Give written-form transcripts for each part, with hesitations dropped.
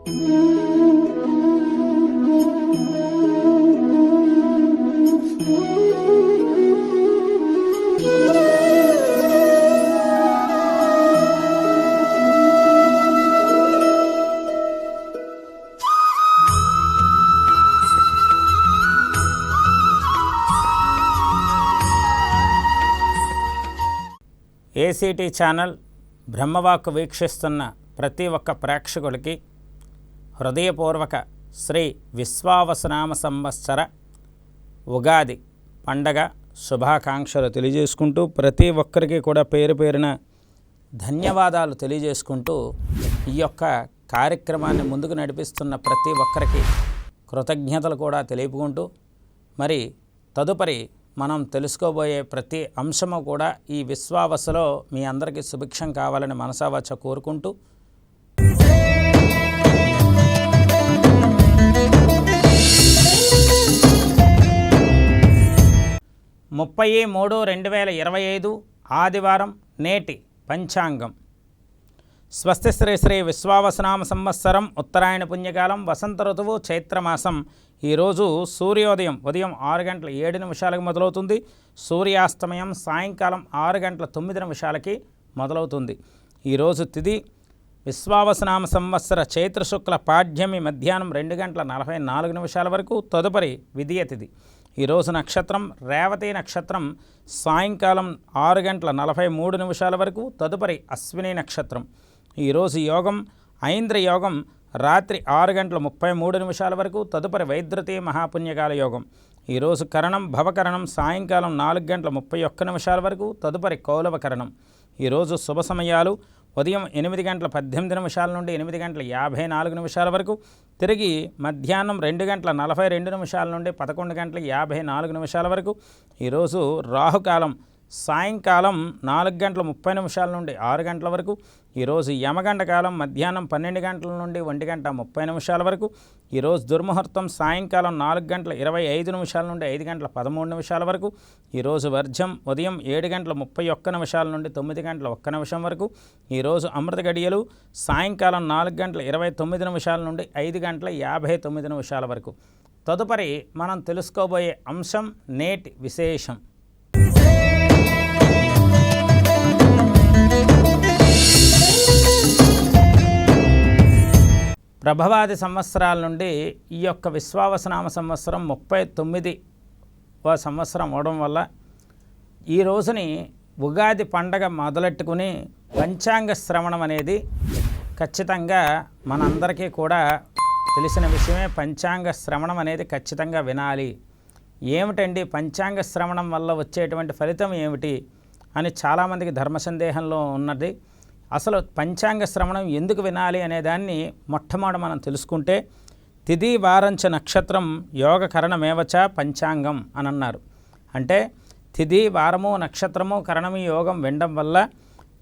ACT channel బ్రహ్మవాక్కు వీక్షిస్తున్న ప్రతి ఒక్క ప్రేక్షకులకి హృదయపూర్వక శ్రీ విశ్వావసునామ సంవత్సర ఉగాది పండగ శుభాకాంక్షలు తెలియజేసుకుంటూ ప్రతి ఒక్కరికి కూడా పేరు పేరున ధన్యవాదాలు తెలియజేసుకుంటూ ఈ యొక్క కార్యక్రమాన్ని ముందుకు నడిపిస్తున్న ప్రతి ఒక్కరికి కృతజ్ఞతలు కూడా తెలుపుకుంటూ మరి తదుపరి మనం తెలుసుకోబోయే ప్రతి అంశము కూడా ఈ విశ్వావసులో మీ అందరికీ సుభిక్షం కావాలని మనసావాచ కోరుకుంటూ 30/3/2025 ఆదివారం నేటి పంచాంగం. స్వస్తి శ్రీ శ్రీ విశ్వావసునామ సంవత్సరం ఉత్తరాయణ పుణ్యకాలం వసంత ఋతువు చైత్రమాసం. ఈరోజు సూర్యోదయం ఉదయం 6:07 మొదలవుతుంది. సూర్యాస్తమయం సాయంకాలం 6:09 మొదలవుతుంది. ఈరోజు తిథి విశ్వావసునామ సంవత్సర చైత్రశుక్ల పాడ్యమి మధ్యాహ్నం 2:44 వరకు. తదుపరి విదియ తిథి. ఈరోజు నక్షత్రం రేవతి నక్షత్రం సాయంకాలం 6:43 వరకు. తదుపరి అశ్విని నక్షత్రం. ఈరోజు యోగం ఐంద్ర యోగం రాత్రి 6:33 వరకు. తదుపరి వైద్యుతి మహాపుణ్యకాల యోగం. ఈరోజు కరణం భవకరణం సాయంకాలం 4:31 వరకు. తదుపరి కౌలవ కరణం. ఈరోజు శుభ సమయాలు ఉదయం 8:18 నుండి 8:54 వరకు. తిరిగి మధ్యాహ్నం 2:42 నుండి 11:54 వరకు. ఈరోజు రాహుకాలం సాయంకాలం 4:30 నుండి 6 గంటల వరకు. ఈరోజు యమగండ కాలం మధ్యాహ్నం 12 గంటల నుండి 1:30 వరకు. ఈరోజు దుర్ముహూర్తం సాయంకాలం 4:25 నుండి 5:13 వరకు. ఈరోజు వర్జం ఉదయం 7:31 నుండి 9:01 వరకు. ఈరోజు అమృత గడియలు సాయంకాలం 4:29 నుండి 5:59 వరకు. తదుపరి మనం తెలుసుకోబోయే అంశం నేటి విశేషం. ప్రభవాది సంవత్సరాల నుండి ఈ యొక్క విశ్వావసునామ సంవత్సరం 39వ సంవత్సరం అవడం వల్ల ఈ రోజుని ఉగాది పండగ మొదలెట్టుకుని పంచాంగ శ్రవణం అనేది ఖచ్చితంగా మనందరికీ కూడా తెలిసిన విషయమే. పంచాంగ శ్రవణం అనేది ఖచ్చితంగా వినాలి. ఏమిటండి పంచాంగ శ్రవణం వల్ల వచ్చేటువంటి ఫలితం ఏమిటి అని చాలామందికి ధర్మ సందేహంలో ఉన్నది. అసలు పంచాంగ శ్రవణం ఎందుకు వినాలి అనేదాన్ని మొట్టమొదట మనం తెలుసుకుంటే, తిథి వారంచ నక్షత్రం యోగ కరణమేవచ పంచాంగం అని అన్నారు. అంటే తిథి వారము నక్షత్రము కరణము యోగం వినడం వల్ల,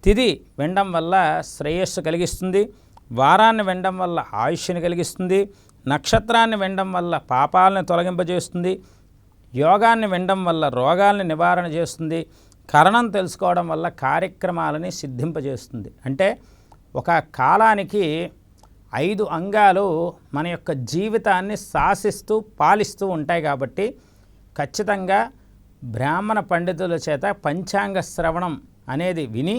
తిథి వినడం వల్ల శ్రేయస్సు కలిగిస్తుంది, వారాన్ని వినడం వల్ల ఆయుష్ని కలిగిస్తుంది, నక్షత్రాన్ని వినడం వల్ల పాపాలను తొలగింపజేస్తుంది, యోగాన్ని వినడం వల్ల రోగాల్ని నివారణ చేస్తుంది, కరణం తెలుసుకోవడం వల్ల కార్యక్రమాలని సిద్ధింపజేస్తుంది. అంటే ఒక కాలానికి 5 అంగాలు మన యొక్క జీవితాన్ని శాసిస్తూ పాలిస్తూ ఉంటాయి. కాబట్టి ఖచ్చితంగా బ్రాహ్మణ పండితుల చేత పంచాంగ శ్రవణం అనేది విని,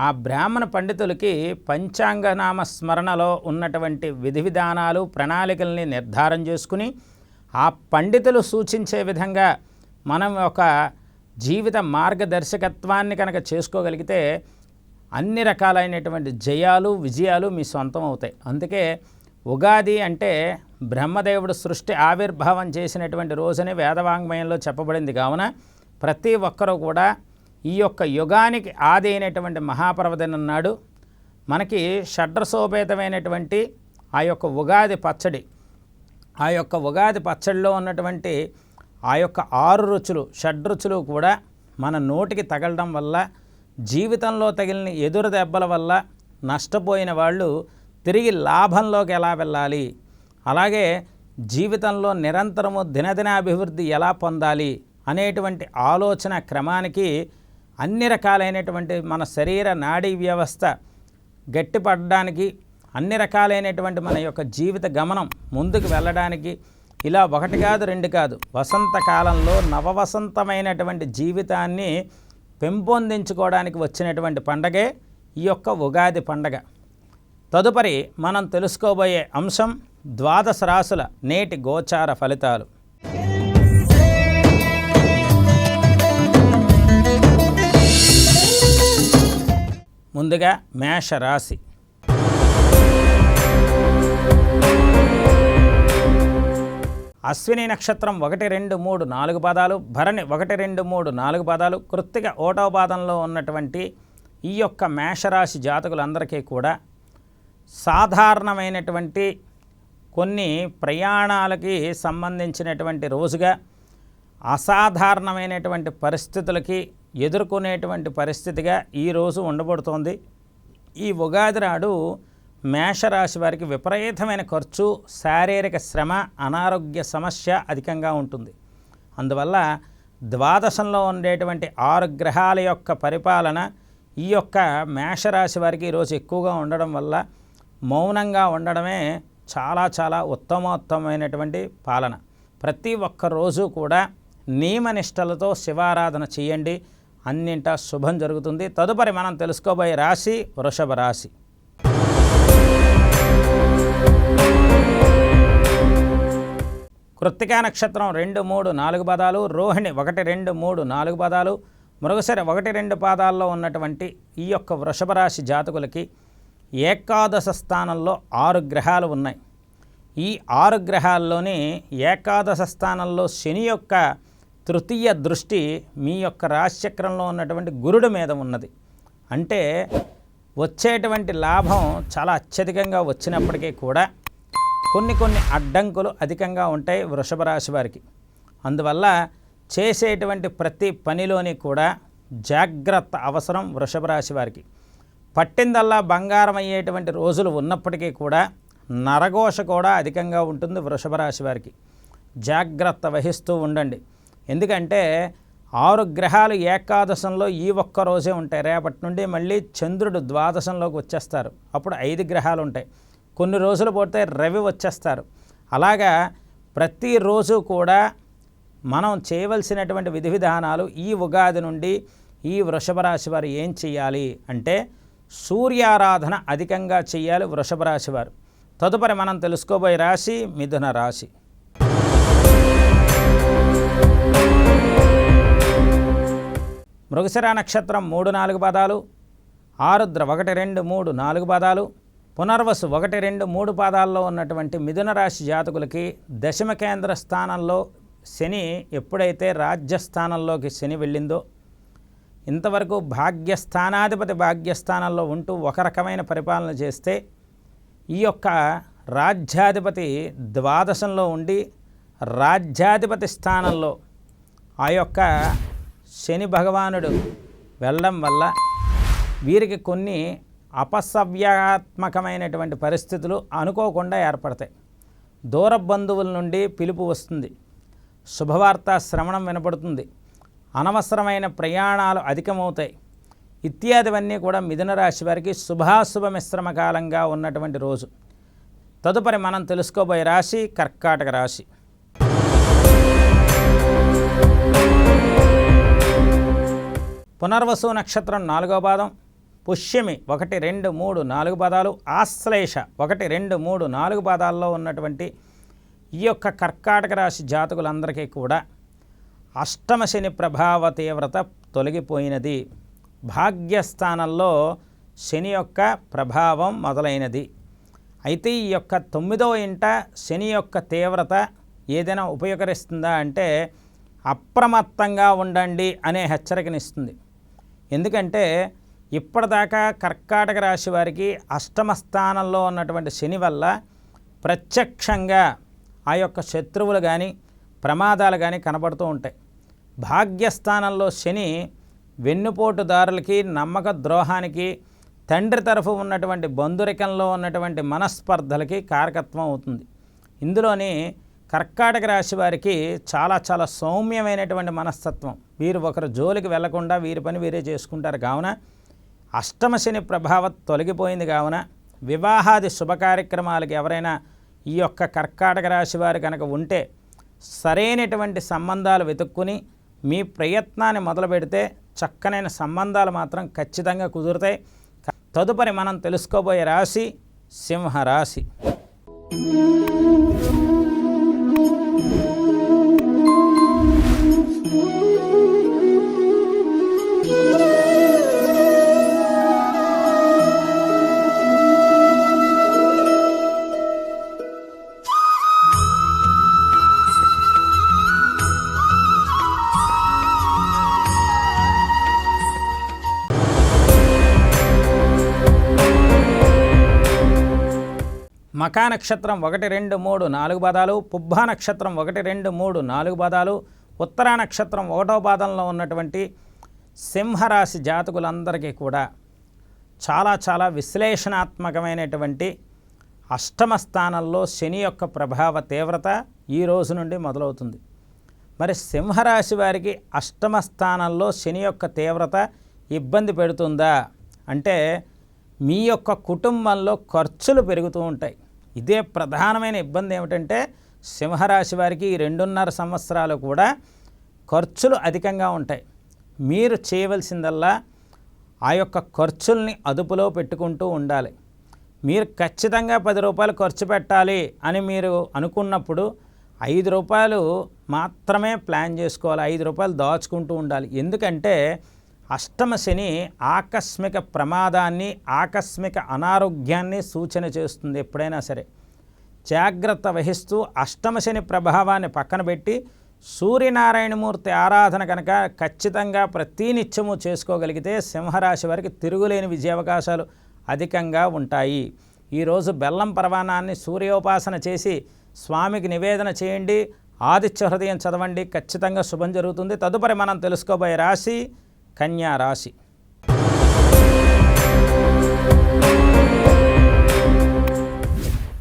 ఆ బ్రాహ్మణ పండితులకి పంచాంగనామ స్మరణలో ఉన్నటువంటి విధి విధానాలు ప్రణాళికల్ని నిర్ధారణ చేసుకుని, ఆ పండితులు సూచించే విధంగా మనం ఒక జీవిత మార్గదర్శకత్వాన్ని కనుక చేసుకోగలిగితే అన్ని రకాలైనటువంటి జయాలు విజయాలు మీ సొంతం అవుతాయి. అందుకే ఉగాది అంటే బ్రహ్మదేవుడు సృష్టి ఆవిర్భావం చేసినటువంటి రోజుని వేదవాంగ్మయంలో చెప్పబడింది. కావున ప్రతి ఒక్కరూ కూడా ఈ యొక్క యుగానికి ఆది అయినటువంటి మహాపర్వదినం నాడు మనకి షడ్రసోపేతమైనటువంటి ఆ యొక్క ఉగాది పచ్చడి, ఆ యొక్క ఉగాది పచ్చడిలో ఉన్నటువంటి ఆ యొక్క 6 రుచులు షడ్రుచులు కూడా మన నోటికి తగలడం వల్ల, జీవితంలో తగిలిన ఎదురు దెబ్బల వల్ల నష్టపోయిన వాళ్ళు తిరిగి లాభంలోకి ఎలా వెళ్ళాలి, అలాగే జీవితంలో నిరంతరము దినదినాభివృద్ధి ఎలా పొందాలి అనేటువంటి ఆలోచన క్రమానికి అన్ని రకాలైనటువంటి మన శరీర నాడీ వ్యవస్థ గట్టిపడడానికి, అన్ని రకాలైనటువంటి మన యొక్క జీవిత గమనం ముందుకు వెళ్ళడానికి ఇలా ఒకటి కాదు రెండు కాదు, వసంతకాలంలో నవవసంతమైనటువంటి జీవితాన్ని పెంపొందించుకోవడానికి వచ్చినటువంటి పండగే ఈ యొక్క ఉగాది పండగ. తదుపరి మనం తెలుసుకోబోయే అంశం ద్వాదశ రాశుల నేటి గోచార ఫలితాలు. ముందుగా మేషరాశి. అశ్విని నక్షత్రం 1, 2, 3, 4 పాదాలు, భరణి 1, 2, 3, 4 పాదాలు, కృత్తిక 1వ పాదంలో ఉన్నటువంటి ఈ యొక్క మేషరాశి జాతకులందరికీ కూడా సాధారణమైనటువంటి కొన్ని ప్రయాణాలకి సంబంధించినటువంటి రోజుగా, అసాధారణమైనటువంటి పరిస్థితులకి ఎదుర్కొనేటువంటి పరిస్థితిగా ఈరోజు ఉండబడుతోంది. ఈ ఉగాది నాడు మేషరాశి వారికి విపరీతమైన ఖర్చు, శారీరక శ్రమ, అనారోగ్య సమస్య అధికంగా ఉంటుంది. అందువల్ల ద్వాదశంలో ఉండేటువంటి 6 గ్రహాల యొక్క పరిపాలన ఈ యొక్క మేషరాశి వారికి ఈరోజు ఎక్కువగా ఉండడం వల్ల మౌనంగా ఉండడమే చాలా చాలా ఉత్తమోత్తమైనటువంటి పాలన. ప్రతి ఒక్క రోజు కూడా నియమనిష్టలతో శివారాధన చేయండి, అన్నింటా శుభం జరుగుతుంది. తదుపరి మనం తెలుసుకోబోయే రాశి వృషభ రాశి. కృత్తికా నక్షత్రం 2, 3, 4 పాదాలు, రోహిణి 1, 2, 3, 4 పాదాలు, మృగశిర 1, 2 పాదాల్లో ఉన్నటువంటి ఈ యొక్క వృషభ రాశి జాతకులకి ఏకాదశ స్థానంలో 6 గ్రహాలు ఉన్నాయి. ఈ 6 గ్రహాల్లోని ఏకాదశ స్థానంలో శని యొక్క తృతీయ దృష్టి మీ యొక్క రాశిచక్రంలో ఉన్నటువంటి గురుడి మీద ఉన్నది. అంటే వచ్చేటువంటి లాభం చాలా అత్యధికంగా వచ్చినప్పటికీ కూడా కొన్ని అడ్డంకులు అధికంగా ఉంటాయి వృషభ రాశి వారికి. అందువల్ల చేసేటువంటి ప్రతి పనిలోని కూడా జాగ్రత్త అవసరం వృషభ రాశి వారికి. పట్టిందల్లా బంగారం అయ్యేటువంటి రోజులు ఉన్నప్పటికీ కూడా నరఘోష కూడా అధికంగా ఉంటుంది వృషభ రాశి వారికి. జాగ్రత్త వహిస్తూ ఉండండి. ఎందుకంటే 6 గ్రహాలు ఏకాదశంలో ఈ ఒక్క రోజే ఉంటాయి. రేపటి నుండి మళ్ళీ చంద్రుడు ద్వాదశంలోకి వచ్చేస్తారు. అప్పుడు 5 గ్రహాలు ఉంటాయి. కొన్ని రోజులు పోతే రవి వచ్చేస్తారు. అలాగా ప్రతిరోజు కూడా మనం చేయవలసినటువంటి విధి విధానాలు ఈ ఉగాది నుండి ఈ వృషభ రాశి వారు ఏం చేయాలి అంటే సూర్యారాధన అధికంగా చేయాలి వృషభ రాశి వారు. తదుపరి మనం తెలుసుకోబోయే రాశి మిథున రాశి. మృగశిర నక్షత్రం 3, 4 పాదాలు, ఆరుద్ర 1, 2, 3, 4 పాదాలు, పునర్వసు 1, 2, 3 పాదాల్లో ఉన్నటువంటి మిథున రాశి జాతకులకి దశమ కేంద్ర స్థానంలో శని ఎప్పుడైతే రాజ్యస్థానంలోకి శని వెళ్ళిందో, ఇంతవరకు భాగ్యస్థానాధిపతి భాగ్యస్థానంలో ఉంటూ ఒక రకమైన పరిపాలన చేస్తే ఈ యొక్క రాజ్యాధిపతి ద్వాదశంలో ఉండి రాజ్యాధిపతి స్థానంలో ఆ యొక్క శని భగవానుడు వెళ్ళడం వల్ల వీరికి కొన్ని అపసవ్యాత్మకమైనటువంటి పరిస్థితులు అనుకోకుండా ఏర్పడతాయి. దూర బంధువుల నుండి పిలుపు వస్తుంది, శుభవార్త శ్రవణం వినపడుతుంది, అనవసరమైన ప్రయాణాలు అధికమవుతాయి. ఇత్యాదివన్నీ కూడా మిథున రాశి వారికి శుభాశుభ మిశ్రమ కాలంగా ఉన్నటువంటి రోజు. తదుపరి మనం తెలుసుకోబోయే రాశి కర్కాటక రాశి. పునర్వసు నక్షత్రం 4వ పాదం, పుష్యమి 1, 2, 3, 4 పాదాలు, ఆశ్లేష 1, 2, 3, 4 పాదాల్లో ఉన్నటువంటి ఈ యొక్క కర్కాటక రాశి జాతకులందరికీ కూడా అష్టమ శని ప్రభావ తీవ్రత తొలగిపోయినది. భాగ్యస్థానంలో శని యొక్క ప్రభావం మొదలైనది. అయితే ఈ యొక్క 9వ ఇంట శని యొక్క తీవ్రత ఏదైనా ఉపయోగరిస్తుందా అంటే అప్రమత్తంగా ఉండండి అనే హెచ్చరికనిస్తుంది. ఎందుకంటే ఇప్పటిదాకా కర్కాటక రాశి వారికి అష్టమ స్థానంలో ఉన్నటువంటి శని వల్ల ప్రత్యక్షంగా ఆ యొక్క శత్రువులు కానీ ప్రమాదాలు కానీ కనబడుతూ ఉంటాయి. భాగ్యస్థానంలో శని వెన్నుపోటుదారులకి, నమ్మక ద్రోహానికి, తండ్రి తరఫు ఉన్నటువంటి బంధురికంలో ఉన్నటువంటి మనస్పర్ధలకి కారకత్వం అవుతుంది. ఇందులోని కర్కాటక రాశి వారికి చాలా చాలా సౌమ్యమైనటువంటి మనస్తత్వం. వీరు ఒకరు జోలికి వెళ్లకుండా వీరి పని వీరే చేసుకుంటారు. కావున అష్టమ శని ప్రభావం తొలగిపోయింది. కావున వివాహాది శుభ కార్యక్రమాలకు ఎవరైనా ఈ యొక్క కర్కాటక రాశి వారు కనుక ఉంటే సరైనటువంటి సంబంధాలు వెతుక్కుని మీ ప్రయత్నాన్ని మొదలు పెడితే చక్కనైన సంబంధాలు మాత్రం ఖచ్చితంగా కుదురుతాయి. తదుపరి మనం తెలుసుకోబోయే రాశి సింహరాశి. మఖా నక్షత్రం 1, 2, 3, 4 పాదాలు, పుబ్బా నక్షత్రం 1, 2, 3, 4 పాదాలు, ఉత్తరా నక్షత్రం 1వ పాదంలో ఉన్నటువంటి సింహరాశి జాతకులందరికీ కూడా చాలా విశ్లేషణాత్మకమైనటువంటి అష్టమ స్థానంలో శని యొక్క ప్రభావ తీవ్రత ఈ రోజు నుండి మొదలవుతుంది. మరి సింహరాశి వారికి అష్టమ స్థానంలో శని యొక్క తీవ్రత ఇబ్బంది పెడుతుందా అంటే మీ యొక్క కుటుంబంలో ఖర్చులు పెరుగుతూ ఉంటాయి. ఇదే ప్రధానమైన ఇబ్బంది. ఏమిటంటే సింహరాశి వారికి ఈ 2.5 సంవత్సరాలు కూడా ఖర్చులు అధికంగా ఉంటాయి. మీరు చేయవలసిందల్లా ఆ యొక్క ఖర్చుల్ని అదుపులో పెట్టుకుంటూ ఉండాలి. మీరు ఖచ్చితంగా 10 రూపాయలు ఖర్చు పెట్టాలి అని మీరు అనుకున్నప్పుడు 5 రూపాయలు మాత్రమే ప్లాన్ చేసుకోవాలి. 5 రూపాయలు దాచుకుంటూ ఉండాలి. ఎందుకంటే అష్టమ శని ఆకస్మిక ప్రమాదాన్ని, ఆకస్మిక అనారోగ్యాన్ని సూచన చేస్తుంది. ఎప్పుడైనా సరే జాగ్రత్త వహిస్తూ అష్టమ శని ప్రభావాన్ని పక్కన పెట్టి సూర్యనారాయణమూర్తి ఆరాధన కనుక ఖచ్చితంగా ప్రతినిత్యము చేసుకోగలిగితే సింహరాశి వారికి తిరుగులేని విజయావకాశాలు అధికంగా ఉంటాయి. ఈరోజు బెల్లం పరవాణాన్ని సూర్యోపాసన చేసి స్వామికి నివేదన చేయండి. ఆదిత్య హృదయం చదవండి. ఖచ్చితంగా శుభం జరుగుతుంది. తదుపరి మనం తెలుసుకోబోయే రాశి కన్యా రాశి.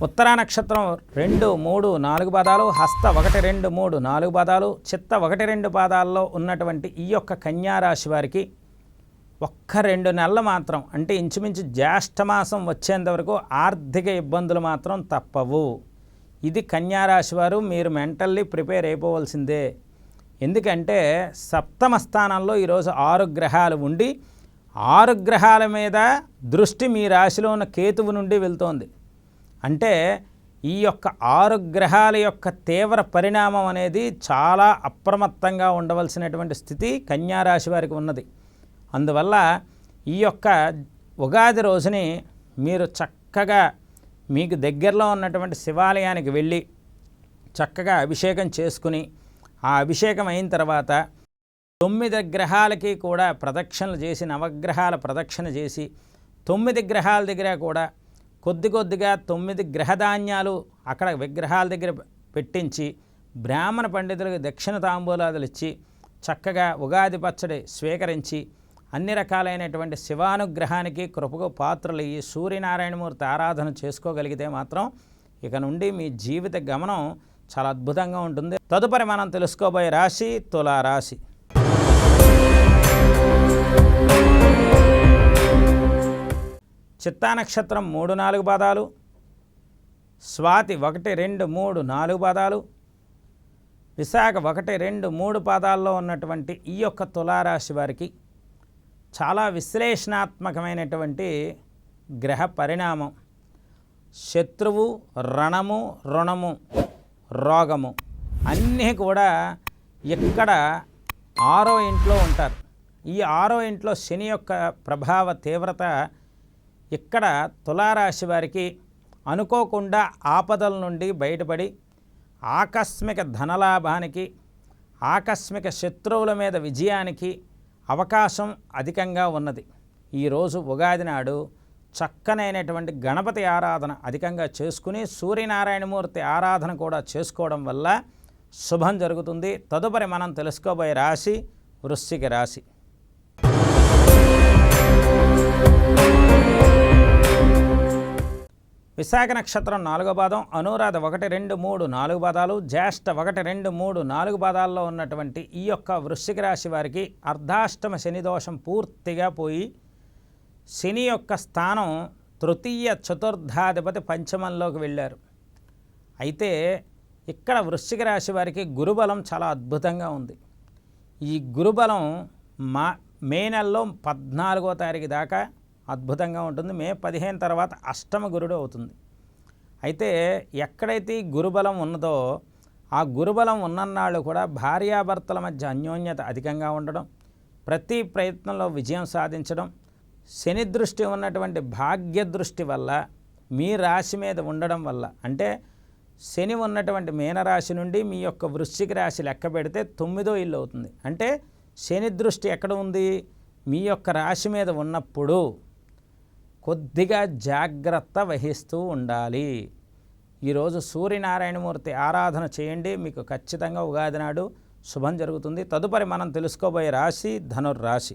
ఉత్తరా నక్షత్రం 2, 3, 4 పాదాలు, హస్త 1, 2, 3, 4 పాదాలు, చిత్త 1, 2 పాదాల్లో ఉన్నటువంటి ఈ యొక్క కన్యా రాశి వారికి 1-2 నెలలు మాత్రం అంటే ఇంచుమించు జ్యేష్ఠమాసం వచ్చేంత వరకు ఆర్థిక ఇబ్బందులు మాత్రం తప్పవు. ఇది కన్యా రాశి వారు మీరు మెంటల్లీ ప్రిపేర్ అయిపోవలసిందే. ఎందుకంటే సప్తమ స్థానంలో ఈరోజు 6 గ్రహాలు ఉండి 6 గ్రహాల మీద దృష్టి మీ రాశిలో ఉన్న కేతువు నుండి వెళ్తోంది. అంటే ఈ యొక్క 6 గ్రహాల యొక్క తీవ్ర పరిణామం అనేది చాలా అప్రమత్తంగా ఉండవలసినటువంటి స్థితి కన్యా రాశి వారికి ఉన్నది. అందువల్ల ఈ యొక్క ఉగాది రోజుని మీరు చక్కగా మీకు దగ్గరలో ఉన్నటువంటి శివాలయానికి వెళ్ళి చక్కగా అభిషేకం చేసుకుని ఆ అభిషేకం అయిన తర్వాత 9 గ్రహాలకి కూడా ప్రదక్షిణలు చేసి నవగ్రహాల ప్రదక్షిణ చేసి 9 గ్రహాల దగ్గర కూడా కొద్దిగా 9 గ్రహధాన్యాలు అక్కడ విగ్రహాల దగ్గర పెట్టించి బ్రాహ్మణ పండితులకు దక్షిణ తాంబూలాదులు ఇచ్చి చక్కగా ఉగాది పచ్చడి స్వీకరించి అన్ని రకాలైనటువంటి శివానుగ్రహానికి కృపకు పాత్రలు ఈ సూర్యనారాయణమూర్తి ఆరాధన చేసుకోగలిగితే మాత్రం ఇక నుండి మీ జీవిత గమనం చాలా అద్భుతంగా ఉంటుంది. తదుపరి మనం తెలుసుకోబోయే రాశి తులారాశి. చిత్తా నక్షత్రం 3, 4 పాదాలు, స్వాతి 1, 2, 3, 4 పాదాలు, విశాఖ 1, 2, 3 పాదాల్లో ఉన్నటువంటి ఈ యొక్క తులారాశి వారికి చాలా విశ్లేషణాత్మకమైనటువంటి గ్రహ పరిణామం. శత్రువు, రణము, రుణము, రోగము అన్నీ కూడా ఇక్కడ 6వ ఇంట్లో ఉంటారు. ఈ 6వ ఇంట్లో శని యొక్క ప్రభావ తీవ్రత ఇక్కడ తులారాశి వారికి అనుకోకుండా ఆపదల నుండి బయటపడి ఆకస్మిక ధనలాభానికి, ఆకస్మిక శత్రువుల మీద విజయానికి అవకాశం అధికంగా ఉన్నది. ఈరోజు ఉగాది నాడు చక్కనైనటువంటి గణపతి ఆరాధన అధికంగా చేసుకుని సూర్యనారాయణమూర్తి ఆరాధన కూడా చేసుకోవడం వల్ల శుభం జరుగుతుంది. తదుపరి మనం తెలుసుకోబోయే రాశి వృశ్చిక రాశి. విశాఖ నక్షత్రం 4వ పాదం, అనురాధ 1, 2, 3, 4 పాదాలు, జ్యేష్ఠ 1, 2, 3, 4 పాదాల్లో ఉన్నటువంటి ఈ యొక్క వృశ్చిక రాశి వారికి అర్ధాష్టమ శని దోషం పూర్తిగా పోయి శని యొక్క స్థానం తృతీయ చతుర్థాధిపతి పంచమంలోకి వెళ్ళారు. అయితే ఇక్కడ వృశ్చిక రాశి వారికి గురుబలం చాలా అద్భుతంగా ఉంది. ఈ గురుబలం మే నెలలో 14వ తారీఖు దాకా అద్భుతంగా ఉంటుంది. మే 15 తర్వాత అష్టమ గురుడు అవుతుంది. అయితే ఎక్కడైతే ఈ గురుబలం ఉన్నదో ఆ గురుబలం ఉన్నన్నాళ్ళు కూడా భార్యాభర్తల మధ్య అన్యోన్యత అధికంగా ఉండడం, ప్రతి ప్రయత్నంలో విజయం సాధించడం, శని దృష్టి ఉన్నటువంటి భాగ్య దృష్టి వల్ల మీ రాశి మీద ఉండడం వల్ల, అంటే శని ఉన్నటువంటి మీనరాశి నుండి మీ యొక్క వృశ్చిక రాశి లెక్క పెడితే 9వ ఇల్లు అవుతుంది. అంటే శని దృష్టి ఎక్కడ ఉంది? మీ యొక్క రాశి మీద ఉన్నప్పుడు కొద్దిగా జాగ్రత్త వహిస్తూ ఉండాలి. ఈరోజు సూర్యనారాయణమూర్తి ఆరాధన చేయండి, మీకు ఖచ్చితంగా ఉగాది నాడు శుభం జరుగుతుంది. తదుపరి మనం తెలుసుకోబోయే రాశి ధనుర్రాశి.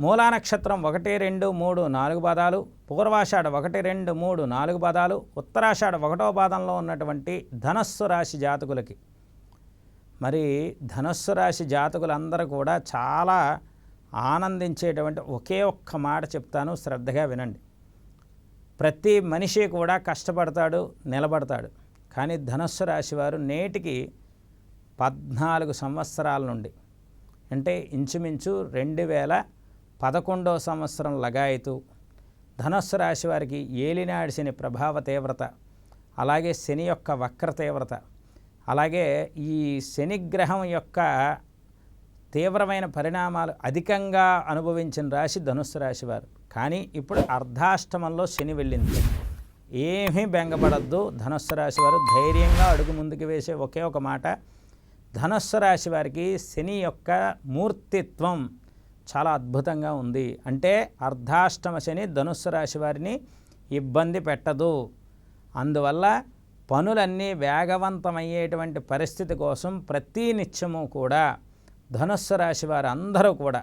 మూలా నక్షత్రం 1, 2, 3, 4 పాదాలు, పూర్వాషాఢ 1, 2, 3, 4 పాదాలు, ఉత్తరాషాఢ 1వ పాదంలో ఉన్నటువంటి ధనస్సు రాశి జాతకులకి, మరి ధనస్సు రాశి జాతకులందరూ కూడా చాలా ఆనందించేటువంటి ఒకే ఒక్క మాట చెప్తాను, శ్రద్ధగా వినండి. ప్రతి మనిషి కూడా కష్టపడతాడు, నిలబడతాడు. కానీ ధనస్సు రాశి వారు నేటికి 14 సంవత్సరాల నుండి, అంటే ఇంచుమించు 2011వ సంవత్సరం లగాయతు ధనస్సు రాశి వారికి ఏలినాడి శని ప్రభావ తీవ్రత, అలాగే శని యొక్క వక్ర తీవ్రత, అలాగే ఈ శనిగ్రహం యొక్క తీవ్రమైన పరిణామాలు అధికంగా అనుభవించిన రాశి ధనుస్సు రాశి వారు. కానీ ఇప్పుడు అర్ధాష్టమంలో శని వెళ్ళింది. ఏమీ బెంగపడద్దు ధనుస్సు రాశి వారు, ధైర్యంగా అడుగు ముందుకు వేసే ఒకే ఒక మాట, ధనుస్సు రాశి వారికి శని యొక్క మూర్తిత్వం చాలా అద్భుతంగా ఉంది. అంటే అర్ధాష్టమ శని ధనుస్సు రాశి వారిని ఇబ్బంది పెట్టదు. అందువల్ల పనులన్నీ వేగవంతమయ్యేటువంటి పరిస్థితి కోసం ప్రతి నిత్యము కూడా ధనుస్సు రాశి వారు అందరూ కూడా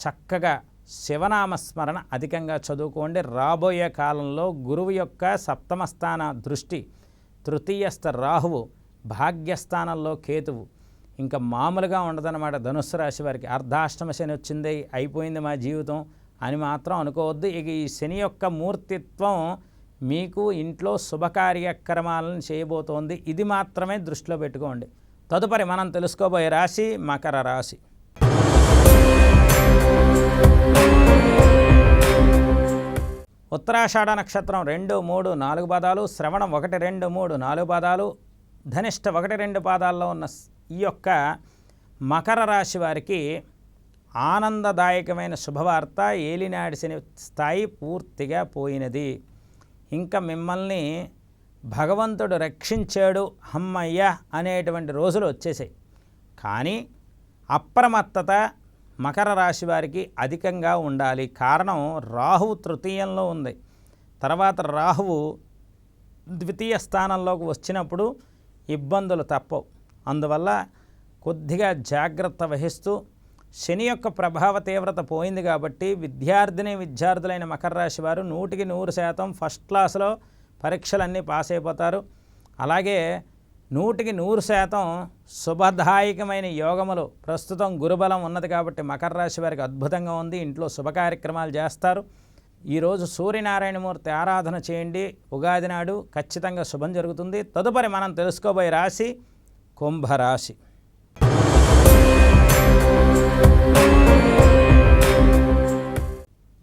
చక్కగా శివనామస్మరణ అధికంగా చదువుకోండి. రాబోయే కాలంలో గురువు యొక్క సప్తమ స్థాన దృష్టి, తృతీయస్థ రాహువు, భాగ్యస్థానంలో కేతువు, ఇంకా మామూలుగా ఉండదన్నమాట. ధనుస్సు రాశి వారికి అర్ధాష్టమ శని వచ్చింది, అయిపోయింది మా జీవితం అని మాత్రం అనుకోవద్దు. ఇక ఈ శని యొక్క మూర్తిత్వం మీకు ఇంట్లో శుభకార్యక్రమాలను చేయబోతోంది. ఇది మాత్రమే దృష్టిలో పెట్టుకోండి. తదుపరి మనం తెలుసుకోబోయే రాశి మకర రాశి. ఉత్తరాషాఢ నక్షత్రం 2, 3, 4 పాదాలు, శ్రవణం 1, 2, 3, 4 పాదాలు, ధనిష్ట 1, 2 పాదాల్లో ఉన్న ఈ యొక్క మకర రాశి వారికి ఆనందదాయకమైన శుభవార్త, ఏలినాడి శని స్థాయి పూర్తిగా పోయినది. ఇంకా మిమ్మల్ని భగవంతుడు రక్షించాడు హమ్మయ్య అనేటువంటి రోజులు వచ్చేసాయి. కానీ అప్రమత్తత మకర రాశి వారికి అధికంగా ఉండాలి. కారణం రాహువు తృతీయంలో ఉంది, తర్వాత రాహువు ద్వితీయ స్థానంలోకి వచ్చినప్పుడు ఇబ్బందులు తప్పవు. అందువల్ల కొద్దిగా జాగ్రత్త వహిస్తూ, శని యొక్క ప్రభావ తీవ్రత పోయింది కాబట్టి విద్యార్థులైన మకర రాశి వారు 100కి 100% ఫస్ట్ క్లాస్లో పరీక్షలన్నీ పాస్ అయిపోతారు. అలాగే 100కి 100% శుభదాయకమైన యోగములు, ప్రస్తుతం గురుబలం ఉన్నది కాబట్టి మకర రాశి వారికి అద్భుతంగా ఉంది. ఇంట్లో శుభ కార్యక్రమాలు చేస్తారు. ఈరోజు సూర్యనారాయణమూర్తి ఆరాధన చేయండి, ఉగాది నాడు ఖచ్చితంగా శుభం జరుగుతుంది. తదుపరి మనం తెలుసుకోబోయే రాశి కుంభరాశి.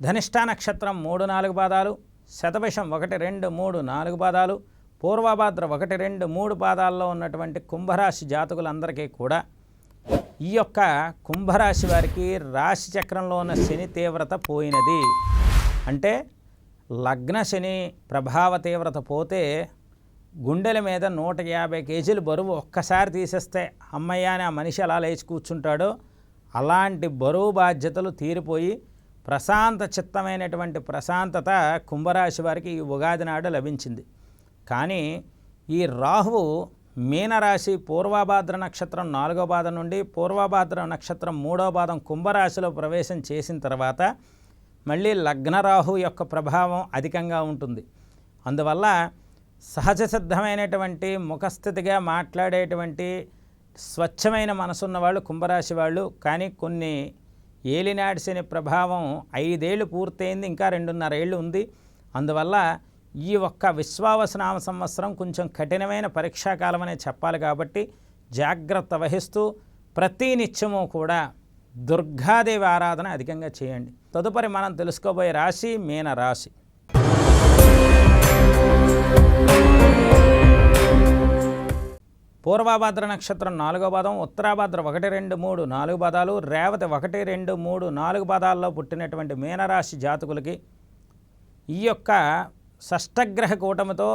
ధనిష్ఠా నక్షత్రం 3, 4 పాదాలు, శతభిషం 1, 2, 3, 4 పాదాలు, పూర్వభాద్ర 1, 2, 3 పాదాల్లో ఉన్నటువంటి కుంభరాశి జాతకులందరికీ కూడా ఈ యొక్క కుంభరాశి వారికి రాశి చక్రంలో ఉన్న శని తీవ్రత పోయినది. అంటే లగ్న శని ప్రభావ తీవ్రత పోతే గుండెల మీద 150 కేజీలు బరువు ఒక్కసారి తీసేస్తే అమ్మయ్య అని ఆ మనిషి అలా లేచి కూర్చుంటాడో అలాంటి బరువు బాధ్యతలు తీరిపోయి ప్రశాంత చిత్తమైనటువంటి ప్రశాంతత కుంభరాశి వారికి ఈ ఉగాది నాడు లభించింది. కానీ ఈ రాహువు మీనరాశి పూర్వభాద్ర నక్షత్రం 4వ పాదం నుండి పూర్వభాద్ర నక్షత్రం 3వ పాదం కుంభరాశిలో ప్రవేశం చేసిన తర్వాత మళ్ళీ లగ్నరాహు యొక్క ప్రభావం అధికంగా ఉంటుంది. అందువల్ల సహజ సిద్ధమైనటువంటి ముఖస్థితిగా మాట్లాడేటువంటి స్వచ్ఛమైన మనసున్న వాళ్ళు కుంభరాశి వాళ్ళు, కానీ కొన్ని ఏలినాటి శని ప్రభావం 5 ఏళ్ళు పూర్తయింది, ఇంకా 2.5 ఏళ్ళు ఉంది. అందువల్ల ఈ ఒక్క విశ్వావసనామ సంవత్సరం కొంచెం కఠినమైన పరీక్షాకాలం అనే చెప్పాలి. కాబట్టి జాగ్రత్త వహిస్తూ ప్రతి నిత్యము కూడా దుర్గాదేవి ఆరాధన అధికంగా చేయండి. తదుపరి మనం తెలుసుకోబోయే రాశి మీన రాశి. పూర్వభద్ర నక్షత్రం 4వ పాదం, ఉత్తరాభద్ర 1, 2, 3, 4 పాదాలు, రేవతి 1, 2, 3, 4 పాదాల్లో పుట్టినటువంటి మీనరాశి జాతకులకి ఈ యొక్క షష్టగ్రహ కూటమితో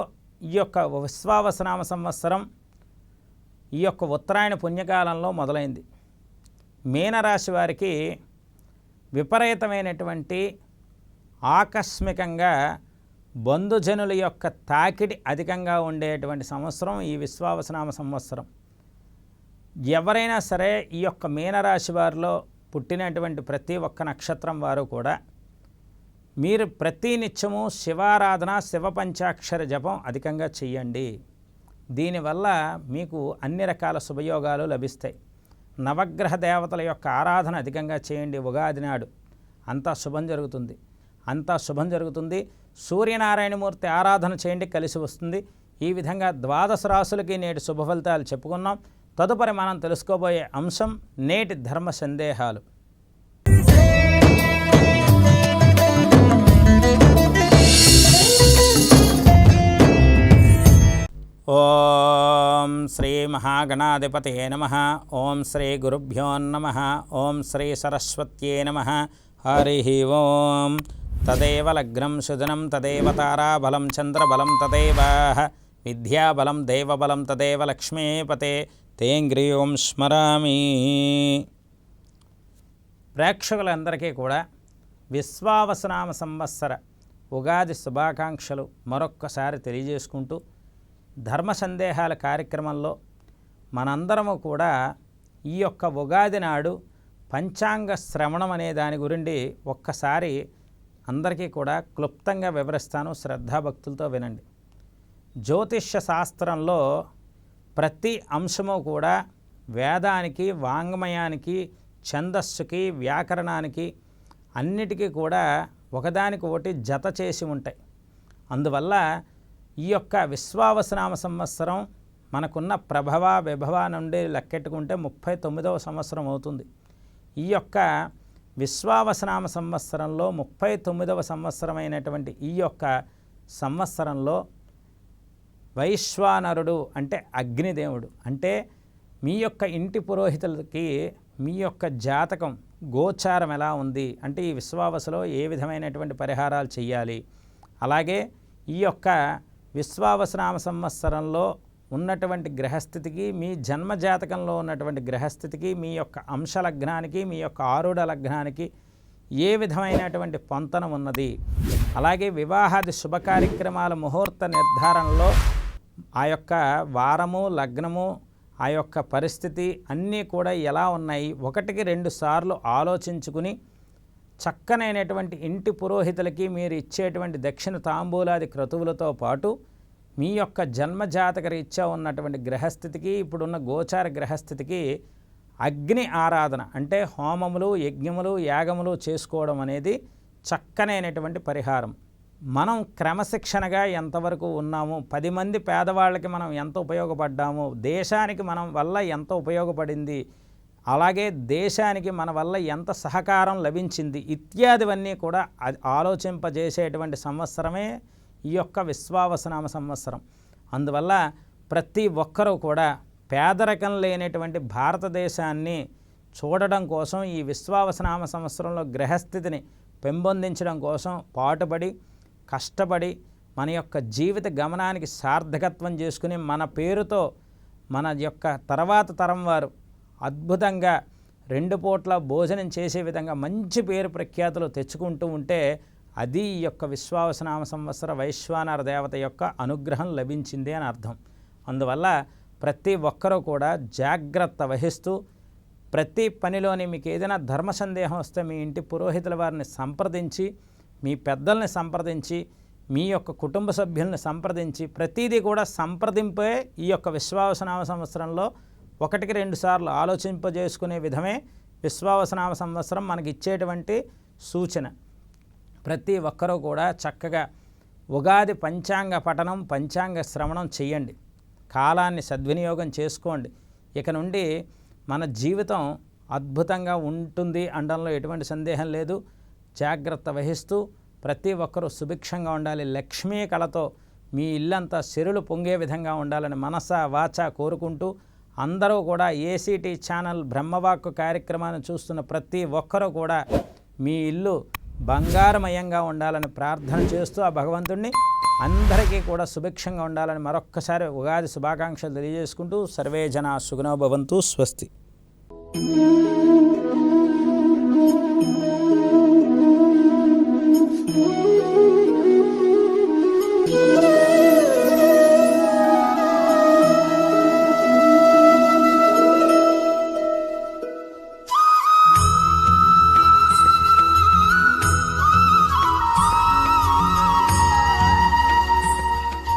ఈ యొక్క విశ్వావసనామ సంవత్సరం ఈ యొక్క ఉత్తరాయణ పుణ్యకాలంలో మొదలైంది. మీనరాశి వారికి విపరీతమైనటువంటి ఆకస్మికంగా బంధుజనుల యొక్క తాకిడి అధికంగా ఉండేటువంటి సంవత్సరం ఈ విశ్వావసనామ సంవత్సరం. ఎవరైనా సరే ఈ యొక్క మీనరాశి వారిలో పుట్టినటువంటి ప్రతి ఒక్క నక్షత్రం వారు కూడా మీరు ప్రతి నిత్యము శివారాధన, శివ పంచాక్షర జపం అధికంగా చెయ్యండి. దీనివల్ల మీకు అన్ని రకాల శుభయోగాలు లభిస్తాయి. నవగ్రహ దేవతల యొక్క ఆరాధన అధికంగా చేయండి. ఉగాది నాడు అంతా శుభం జరుగుతుంది, అంతా శుభం జరుగుతుంది. సూర్యనారాయణమూర్తి ఆరాధన చేయండి, కలిసి వస్తుంది. ఈ విధంగా 12 రాశులకి నేటి శుభ ఫలితాలు చెప్పుకున్నాం. తదుపరి మనం తెలుసుకోబోయే అంశం నేటి ధర్మ సందేహాలు. ఓం శ్రీ మహాగణాధిపతయే నమః. ఓం శ్రీ గురుభ్యో నమః. ఓం శ్రీ సరస్వత్యే నమః. హరి ఓం. తదేవ లగ్నం సుజనం తదేవ తారాబలం చంద్రబలం తదేవ విద్యాబలం దేవబలం తదేవ లక్ష్మీపతే తేంగ్రియోం స్మరామి. ప్రేక్షకులందరికీ కూడా విశ్వావసనామ సంవత్సర ఉగాది శుభాకాంక్షలు మరొక్కసారి తెలియజేసుకుంటూ, ధర్మ సందేహాల కార్యక్రమంలో మనందరము కూడా ఈ యొక్క ఉగాది నాడు పంచాంగ శ్రవణం అనే దాని గురించి ఒక్కసారి అందరికీ కూడా క్లుప్తంగా వివరిస్తాను. శ్రద్ధాభక్తులతో వినండి. జ్యోతిష్య శాస్త్రంలో ప్రతి అంశము కూడా వేదానికి, వాంగ్మయానికి, ఛందస్సుకి, వ్యాకరణానికి అన్నిటికీ కూడా ఒకదానికి ఒకటి జత చేసి ఉంటాయి. అందువల్ల ఈ యొక్క విశ్వావసనామ సంవత్సరం మనకున్న ప్రభవ విభవ నుండి లెక్కెట్టుకుంటే 39వ సంవత్సరం అవుతుంది. ఈ యొక్క విశ్వావసనామ సంవత్సరంలో 39వ సంవత్సరమైనటువంటి ఈ యొక్క సంవత్సరంలో వైశ్వానరుడు అంటే అగ్నిదేవుడు, అంటే మీ యొక్క ఇంటి పురోహితులకి మీ యొక్క జాతకం గోచారం ఎలా ఉంది, అంటే ఈ విశ్వావసలో ఏ విధమైనటువంటి పరిహారాలు చేయాలి, అలాగే ఈ యొక్క విశ్వావసనామ సంవత్సరంలో ఉన్నటువంటి గ్రహస్థితికి, మీ జన్మజాతకంలో ఉన్నటువంటి గ్రహస్థితికి, మీ యొక్క అంశ లగ్నానికి, మీ యొక్క ఆరుఢ లగ్నానికి ఏ విధమైనటువంటి పొంతన ఉన్నది, అలాగే వివాహాది శుభ కార్యక్రమాల ముహూర్త నిర్ధారణలో ఆ యొక్క వారము, లగ్నము, ఆ యొక్క పరిస్థితి అన్నీ కూడా ఎలా ఉన్నాయి 1-2 సార్లు ఆలోచించుకుని చక్కనైనటువంటి ఇంటి పురోహితులకి మీరు ఇచ్చేటువంటి దక్షిణ తాంబూలాది క్రతువులతో పాటు మీ యొక్క జన్మజాతక రీత్యా ఉన్నటువంటి గ్రహస్థితికి, ఇప్పుడున్న గోచార గ్రహస్థితికి అగ్ని ఆరాధన అంటే హోమములు, యజ్ఞములు, యాగములు చేసుకోవడం అనేది చక్కనైనటువంటి పరిహారం. మనం క్రమశిక్షణగా ఎంతవరకు ఉన్నాము, 10 మంది పేదవాళ్ళకి మనం ఎంత ఉపయోగపడ్డాము, దేశానికి మనం వల్ల ఎంత ఉపయోగపడింది, అలాగే దేశానికి మన వల్ల ఎంత సహకారం లభించింది, ఇత్యాదివన్నీ కూడా ఆలోచింపజేసేటువంటి సంవత్సరమే ఈ యొక్క విశ్వావసనామ సంవత్సరం. అందువల్ల ప్రతి ఒక్కరూ కూడా పేదరికం లేనటువంటి భారతదేశాన్ని చూడడం కోసం ఈ విశ్వావసనామ సంవత్సరంలో గ్రహస్థితిని పెంపొందించడం కోసం పాటుపడి, కష్టపడి మన యొక్క జీవిత గమనానికి సార్థకత్వం చేసుకుని మన పేరుతో మన యొక్క తర్వాత తరం వారు అద్భుతంగా 2 పూట్ల భోజనం చేసే విధంగా మంచి పేరు ప్రఖ్యాతులు తెచ్చుకుంటూ ఉంటే అది ఈ యొక్క విశ్వావసనామ సంవత్సర వైశ్వానర దేవత యొక్క అనుగ్రహం లభించింది అని అర్థం. అందువల్ల ప్రతి ఒక్కరూ కూడా జాగ్రత్త వహిస్తూ ప్రతి పనిలోని మీకు ఏదైనా ధర్మ సందేహం వస్తే మీ ఇంటి పురోహితుల వారిని సంప్రదించి, మీ పెద్దల్ని సంప్రదించి, మీ యొక్క కుటుంబ సభ్యుల్ని సంప్రదించి ప్రతిదీ కూడా సంప్రదింపే ఈ యొక్క విశ్వావసనామ సంవత్సరంలో 1-2 సార్లు ఆలోచింపజేసుకునే విధమే విశ్వావసనామ సంవత్సరం మనకి ఇచ్చేటువంటి సూచన. ప్రతి ఒక్కరూ కూడా చక్కగా ఉగాది పంచాంగ పఠనం, పంచాంగ శ్రవణం చేయండి. కాలాన్ని సద్వినియోగం చేసుకోండి. ఇక నుండి మన జీవితం అద్భుతంగా ఉంటుంది అనడంలో ఎటువంటి సందేహం లేదు. జాగ్రత్త వహిస్తూ ప్రతి ఒక్కరూ సుభిక్షంగా ఉండాలి. లక్ష్మీ కళతో మీ ఇల్లంతా సిరులు పొంగే విధంగా ఉండాలని మనస వాచ కోరుకుంటూ, అందరూ కూడా ఏసీటీ ఛానల్ బ్రహ్మవాక్కు కార్యక్రమాన్ని చూస్తున్న ప్రతి ఒక్కరూ కూడా మీ ఇల్లు బంగారమయంగా ఉండాలని ప్రార్థన చేస్తూ ఆ భగవంతుణ్ణి అందరికీ కూడా సుభిక్షంగా ఉండాలని మరొక్కసారి ఉగాది శుభాకాంక్షలు తెలియజేసుకుంటూ, సర్వే జనా సుఖినో భవంతు. స్వస్తి.